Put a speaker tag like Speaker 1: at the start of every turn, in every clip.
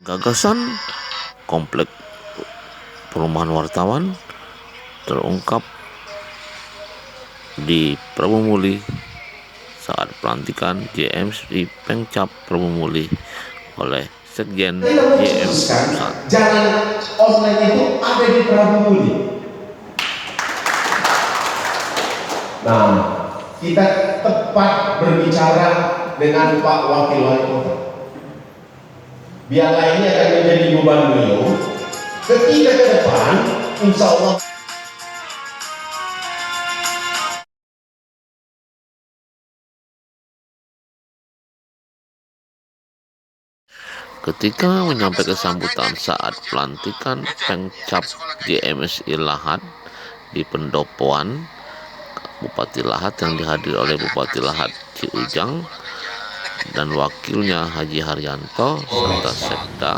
Speaker 1: Gagasan komplek perumahan wartawan terungkap di Prabu Muli saat pelantikan JM di Pengcap Prabu Muli oleh Sekjen JM Pusat.
Speaker 2: Jalan online itu ada di Prabu Muli. Nah, kita tepat berbicara dengan Pak Wakil Wali Kota. Biarlah ini akan menjadi beban beliau ketika ke depan, insya Allah.
Speaker 1: Ketika menyampaikan sambutan saat pelantikan Pengcap JMSI Lahat di Pendopoan Bupati Lahat yang dihadiri oleh Bupati Lahat Ciujang dan wakilnya Haji Haryanto serta Sekda,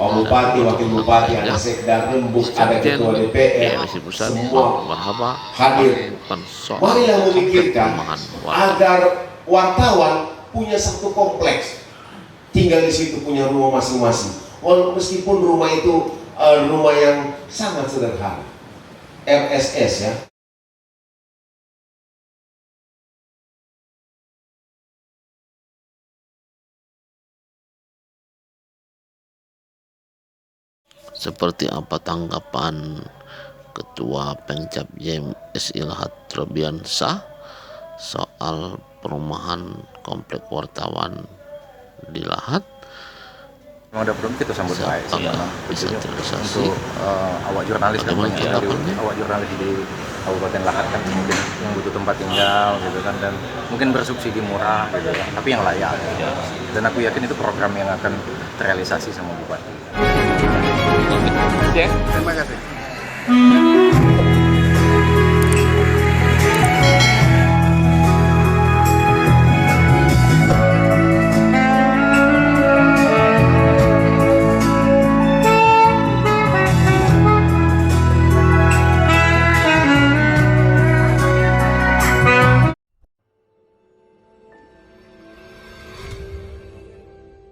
Speaker 2: Pak Bupati, Wakil Bupati, ada Sekda, Rembuk, ada Ketua DPR,
Speaker 1: JMSI Pusat
Speaker 2: semua
Speaker 1: marhaba
Speaker 2: hadir.
Speaker 1: bukan soal
Speaker 2: Marilah memikirkan agar wartawan punya satu kompleks, tinggal di situ punya rumah masing-masing. Meskipun rumah itu rumah yang sangat sederhana, RSS ya.
Speaker 1: Seperti apa tanggapan Ketua Pengcap JMSI Lahat Robiansah soal perumahan komplek wartawan di Lahat?
Speaker 3: Memang ada belum kita sambut baik sih, memang tujuannya untuk awak jurnalis kan, awak jurnalis di Kabupaten Lahat kan mungkin yang butuh tempat tinggal gitu kan, dan mungkin bersubsidi murah gitu kan, tapi yang layak gitu. Dan aku yakin itu program yang akan terrealisasi sama Bupati.
Speaker 4: Ya, terima kasih.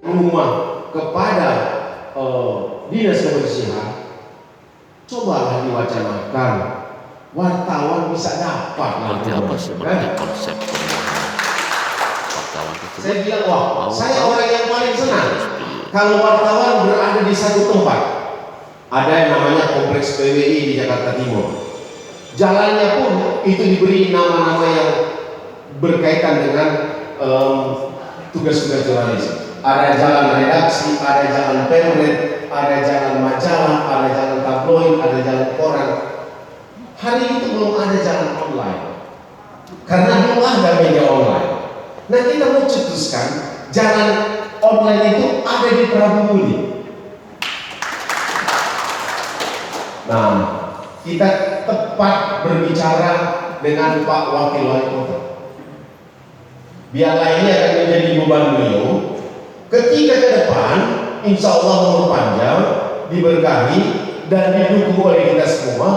Speaker 2: Rumah kepada dinas kebersihan, cobalah diwacanakan, wartawan bisa dapat.
Speaker 1: Seperti apa sebenarnya konsep perumahan wartawan tersebut?
Speaker 2: Saya bilang, wah, saya orang yang paling senang kalau wartawan berada di satu tempat. Ada yang namanya kompleks PWI di Jakarta Timur. Jalannya pun itu diberi nama-nama yang berkaitan dengan tugas-tugas jurnalis. Ada jalan redaksi, ada jalan pemret, ada jalan majalah, ada jalan tabloid, ada jalan koran. Hari itu belum ada jalan online, karena belum ada media online. Nah, kita mau cetuskan jalan online itu ada di Prabu Muli. Nah, kita tepat berbicara dengan Pak Wakil Wali Kota. Biarlah ini akan menjadi beban beliau ketika ke depan, insya Allah umur panjang, diberkahi dan didukung oleh kita semua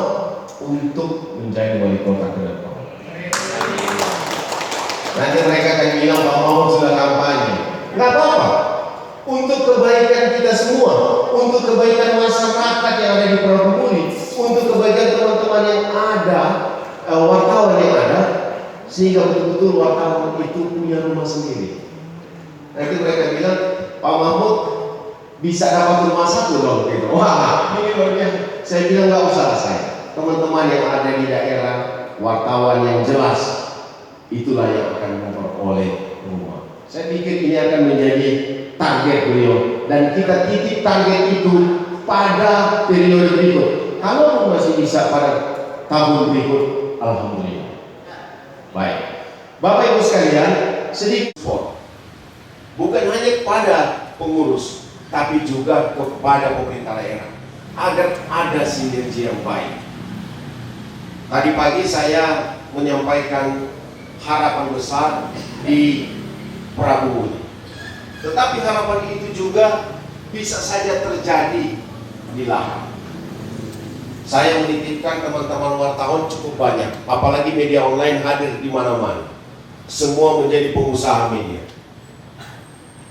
Speaker 2: untuk menjadi wali kota ke depan. Nanti mereka akan bilang Pak Mahmud sudah kampanye. Nggak apa-apa. Untuk kebaikan kita semua, untuk kebaikan masyarakat yang ada di Prabu Muli, untuk kebaikan teman-teman yang ada, wartawan yang ada, sehingga betul-betul wartawan itu punya rumah sendiri. Nanti mereka bilang, Pak Mahmud bisa dapat rumah satu dong gitu. Wah, ini luar biasa. Saya bilang nggak usah saya. Teman-teman yang ada di daerah, wartawan yang jelas, itulah yang akan memperoleh rumah. Saya pikir ini akan menjadi target beliau, dan kita titip target itu pada periode berikut. Kalau masih bisa pada tahun berikut, alhamdulillah. Baik, Bapak Ibu sekalian, sedikit bukan hanya kepada pengurus, tapi juga kepada pemerintah daerah agar ada sinergi yang baik. Tadi pagi saya menyampaikan harapan besar di Prabu Muli, tetapi harapan itu juga bisa saja terjadi di Lahat. Saya menitipkan teman-teman wartawan cukup banyak, apalagi media online hadir di mana-mana. Semua menjadi pengusaha media.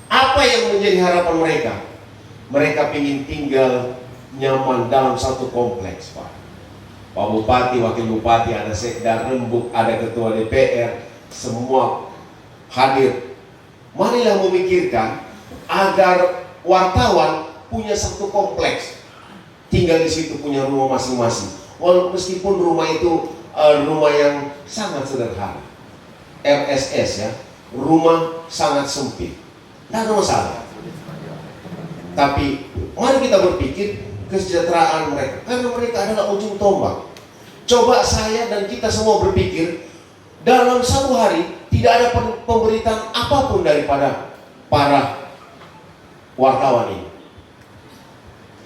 Speaker 2: Apa yang menjadi harapan mereka? Mereka ingin tinggal nyaman dalam satu kompleks, Pak. Pak Bupati, Wakil Bupati, ada Sekda Rembuk, ada Ketua DPR, semua hadir. Marilah memikirkan agar wartawan punya satu kompleks, tinggal di situ punya rumah masing-masing. Walaupun meskipun rumah itu rumah yang sangat sederhana, RSS ya, rumah sangat sempit, tidak ada masalah. Tapi mari kita berpikir kesejahteraan mereka, karena mereka adalah ujung tombak. Coba saya dan kita semua berpikir, dalam satu hari tidak ada pemberitaan apapun daripada para wartawan ini.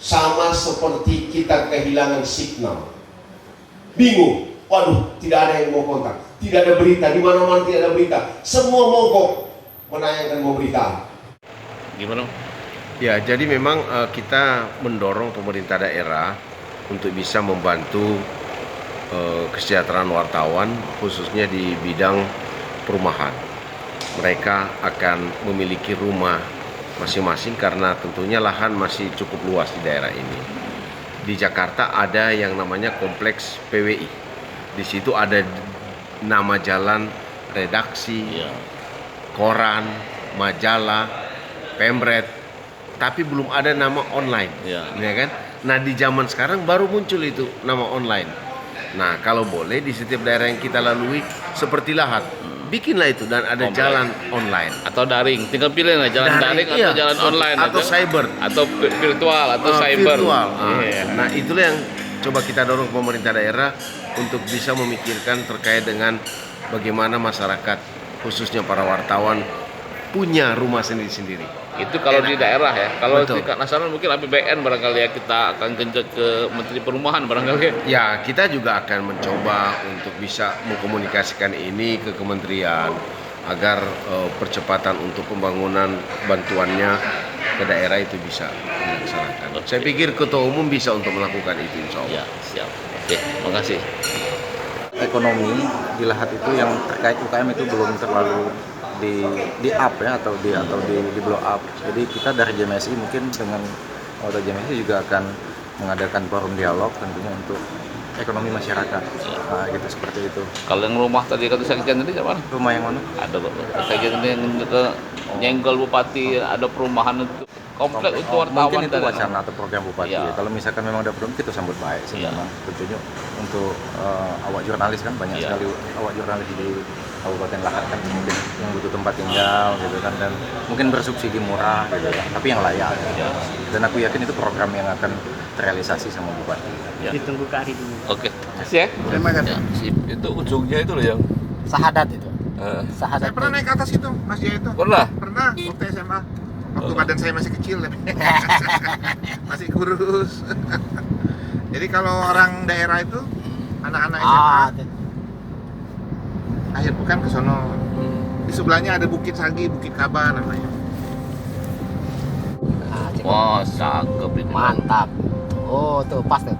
Speaker 2: Sama seperti kita kehilangan signal, bingung, waduh, tidak ada yang mau kontak, tidak ada berita, di mana-mana tidak ada berita, semua mogok menayangkan pemberitaan.
Speaker 1: Gimana?
Speaker 4: Ya, jadi memang kita mendorong pemerintah daerah untuk bisa membantu kesejahteraan wartawan, khususnya di bidang perumahan. Mereka akan memiliki rumah masing-masing karena tentunya lahan masih cukup luas di daerah ini. Di Jakarta ada yang namanya kompleks PWI. Di situ ada nama jalan, redaksi, koran, majalah, pemret, tapi belum ada nama online, ya kan? Nah, di zaman sekarang baru muncul itu nama online. Nah, kalau boleh di setiap daerah yang kita lalui seperti Lahat, bikinlah itu dan ada jalan online
Speaker 1: atau daring, tinggal pilih lah jalan daring atau jalan online
Speaker 4: atau cyber
Speaker 1: atau virtual atau cyber.
Speaker 4: Virtual. Nah, itulah yang coba kita dorong pemerintah daerah untuk bisa memikirkan terkait dengan bagaimana masyarakat khususnya para wartawan punya rumah sendiri-sendiri.
Speaker 1: Itu kalau di daerah ya. Kalau di nasional mungkin APBN barangkali ya, kita akan genjot ke Menteri Perumahan barangkali.
Speaker 4: Ya, kita juga akan mencoba untuk bisa mengkomunikasikan ini ke kementerian agar percepatan untuk pembangunan bantuannya ke daerah itu bisa dilaksanakan. Saya pikir Ketua Umum bisa untuk melakukan itu, insya Allah.
Speaker 1: Ya, siap. Oke, makasih.
Speaker 3: Ekonomi di Lahat itu yang terkait UKM itu belum terlalu di up ya, atau di blow up. Jadi kita dari JMSI mungkin dengan anggota JMSI juga akan mengadakan forum dialog tentunya untuk ekonomi masyarakat. Nah, gitu seperti itu.
Speaker 1: Kalau yang rumah tadi kata sekjen tadi siapa?
Speaker 3: Rumah yang mana?
Speaker 1: Ada sekjen yang nyenggol bupati, ada perumahan itu komplek itu wartawan.
Speaker 3: Mungkin itu wacana atau program bupati. Ya. Kalau misalkan memang ada program, kita sambut baik sih memang. Tentunya untuk awak jurnalis kan banyak sekali awak jurnalis di Kabupaten Lahat kan mungkin yang butuh tempat tinggal gitu kan, dan mungkin bersubsidi murah gitu kan, tapi yang layak. Dan aku yakin itu program yang akan terrealisasi sama bupati.
Speaker 5: Ditunggu ke hari ini.
Speaker 1: Oke. Kasih ya.
Speaker 5: Terima kasih.
Speaker 1: Itu ujungnya itu loh yang
Speaker 5: Sahadat itu.
Speaker 6: Saya pernah naik ke atas itu, Mas Jaya itu.
Speaker 1: Pernah
Speaker 6: waktu SMA. Waktu badan saya masih kecil, masih kurus. Jadi kalau orang daerah itu, anak-anak SMA, akhir pekan ke sono. Di sebelahnya ada Bukit Sagi, Bukit Kaba namanya.
Speaker 1: wah, cakep itu.
Speaker 5: Mantap. Oh, tuh pas tuh.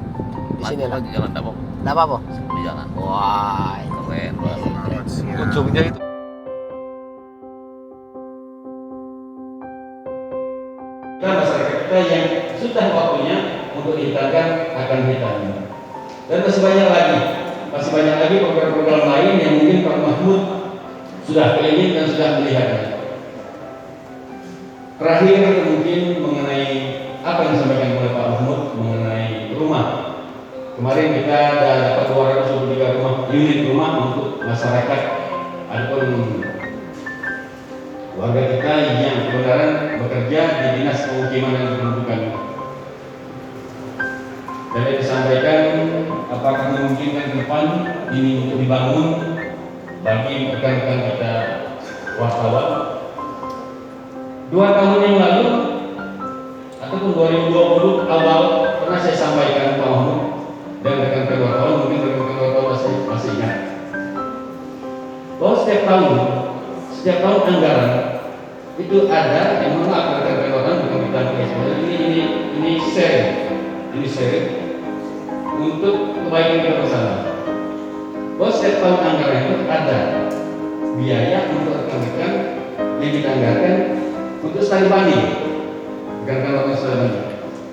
Speaker 5: Di sini
Speaker 1: lagi jalan apa?
Speaker 5: Enggak apa-apa.
Speaker 1: Di jalan.
Speaker 5: Wah,
Speaker 1: Keren banget.
Speaker 6: Siap.
Speaker 1: Ujungnya itu.
Speaker 7: Masyarakat kita yang sudah waktunya untuk dihitamkan akan dihitamkan. Dan masih banyak lagi program-program lain yang mungkin Pak Mahmud sudah keliling dan sudah melihatnya. Terakhir mungkin mengenai apa yang disampaikan oleh Pak Mahmud mengenai rumah. Kemarin kita ada dapat 223 unit rumah untuk masyarakat ataupun warga kita yang kebenaran bekerja di Dinas Pemukiman dan Kependudukan. Dan disampaikan apakah memungkinkan ke depan ini untuk dibangun bagi rekan-rekan kita wartawan. 2 tahun yang lalu ataupun 2020 awal pernah saya sampaikan Pak Mahmud dan rekan-rekan wartawan, mungkin rekan-rekan wartawan masih ingat bahwa setiap tahun anggaran itu ada yang mana rekan-rekan wartawan bukan kita ini share untuk kebaikan kita bersama. Bahwa setiap tahun anggaran itu ada biaya untuk rekan-rekan yang kita anggarkan untuk studi banding. gerakan nasional.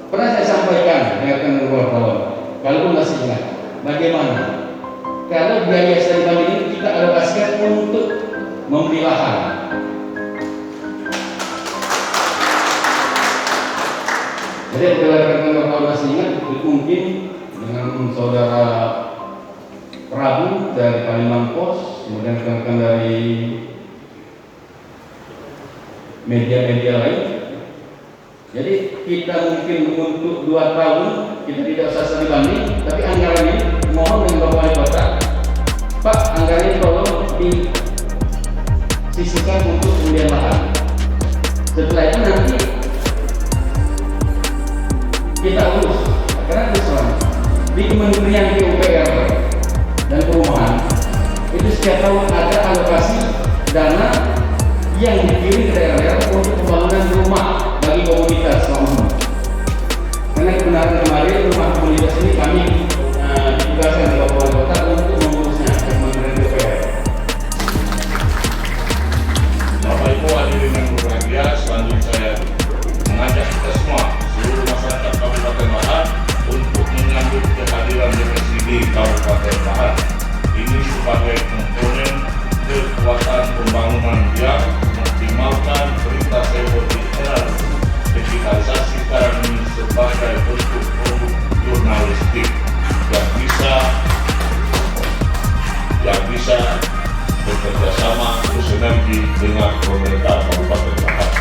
Speaker 7: Pernah saya sampaikan dengan wartawan, kalau masih ingat, bagaimana kalau biaya studi banding ini kita alokasikan untuk membeli lahan. Jadi apabila rekan wartawan masih ingat, mungkin dengan saudara Prabu dari Paliman Pos, kemudian rekan-rekan dari media-media lain. Jadi kita mungkin untuk 2 tahun kita tidak usah studi banding, tapi anggaran ini mohon dengan Bapak Wali Kota, Pak, anggaran ini tolong disisihkan untuk pembelian lahan. Setelah itu nanti kita urus, karena misalnya di Kementerian PUPR dan Perumahan itu setiap tahun ada alokasi dana yang dikirim ke daerah-daerah untuk pembangunan rumah bagi komunitas umum. Karena kebenaran kemarin rumah komunitas ini kami ditugaskan oleh Bapak Wali Kota untuk mengurusnya ke Kementerian PUPR.
Speaker 8: Bapak Ibu hadirin yang berbahagia, selanjutnya saya mengajak kita semua seluruh masyarakat Kabupaten Lahad untuk menyambut kehadiran DPSID Kabupaten Lahad ini sebagai komponen kekuatan pembangunan yang mengoptimalkan berita seperti era digitalisasi sekarang ini sebagai bentuk produk jurnalistik yang bisa bekerja sama bersinergi dengan pemerintah Kabupaten Lahad.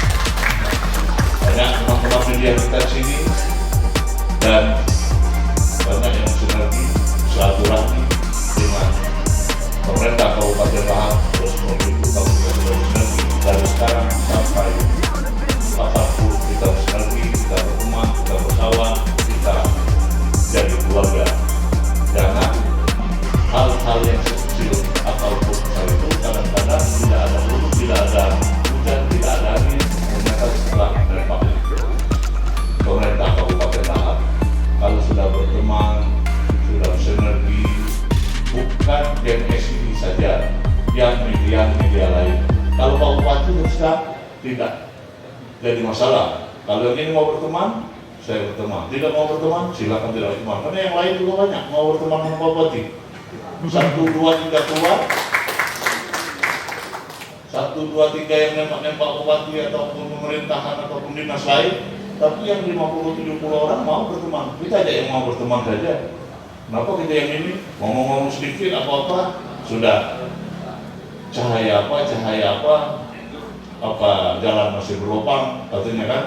Speaker 8: Banyak teman-teman media kita di sini dan banyak yang sinergi silaturahmi dengan pemerintah Kabupaten Lahad terus membentuk kabupaten sinergi dari sekarang sampai 40 kita sinergi, kita berteman, kita bersama, kita jadi keluarga. Jangan hal-hal yang kecil ataupun besar itu kadang-kadang tidak ada hulu, tidak ada hujan, tidak ada angin, ternyata setelah dampak pemerintah Kabupaten Lahad kalau sudah berteman, sudah sinergi, bukan DMSI saja, yang media lain. Kalau Pak Bupati sudah tidak jadi masalah. Kalau yang ini mau berteman, saya berteman. Tidak mau berteman, silakan tidak berteman. Karena yang lain juga banyak mau berteman dengan Pak Bupati. 1, 2, 3 keluar, 1, 2, 3 yang nembak-nembak Pak Bupati ataupun pemerintahan ataupun dinas lain. Tapi yang 50-70 orang mau berteman. Kita aja yang mau berteman saja. Kenapa kita yang ini ngomong-ngomong sedikit apa-apa sudah cahaya apa jalan masih berlubang katanya kan.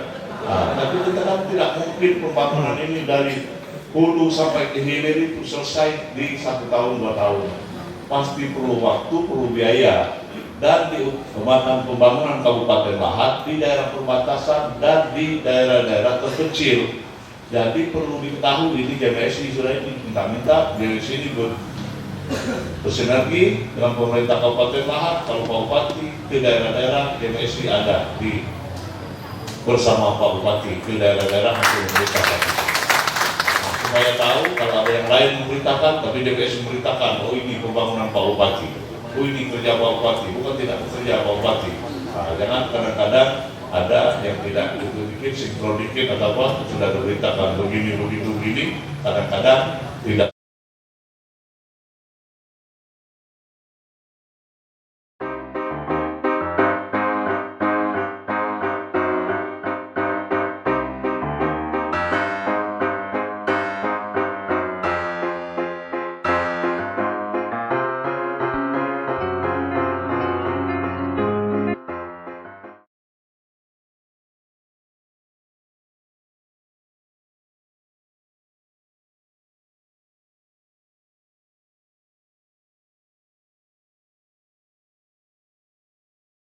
Speaker 8: Tapi kita kan tidak mungkin pembangunan ini dari hulu sampai ke hilir itu selesai di 1 tahun 2 tahun. Pasti perlu waktu, perlu biaya. Dan di pembangunan Kabupaten Lahad di daerah perbatasan dan di daerah-daerah terpencil. Jadi perlu diketahui ini JMSI sudah ini minta JMSI ini bersinergi dengan pemerintah Kabupaten Lahad. Kalau Pak Bupati ke daerah-daerah JMSI ada di bersama Pak Bupati ke daerah-daerah untuk memberitakan. Supaya tahu kalau ada yang lain memberitakan, tapi DPS memberitakan, oh ini pembangunan Pak Bupati, oh ini kerja Pak Bupati, bukan tidak bekerja Pak Bupati. Jangan kadang-kadang ada yang tidak itu dikit, sinkron dikit atau apa, sudah diberitakan begini, kadang-kadang tidak.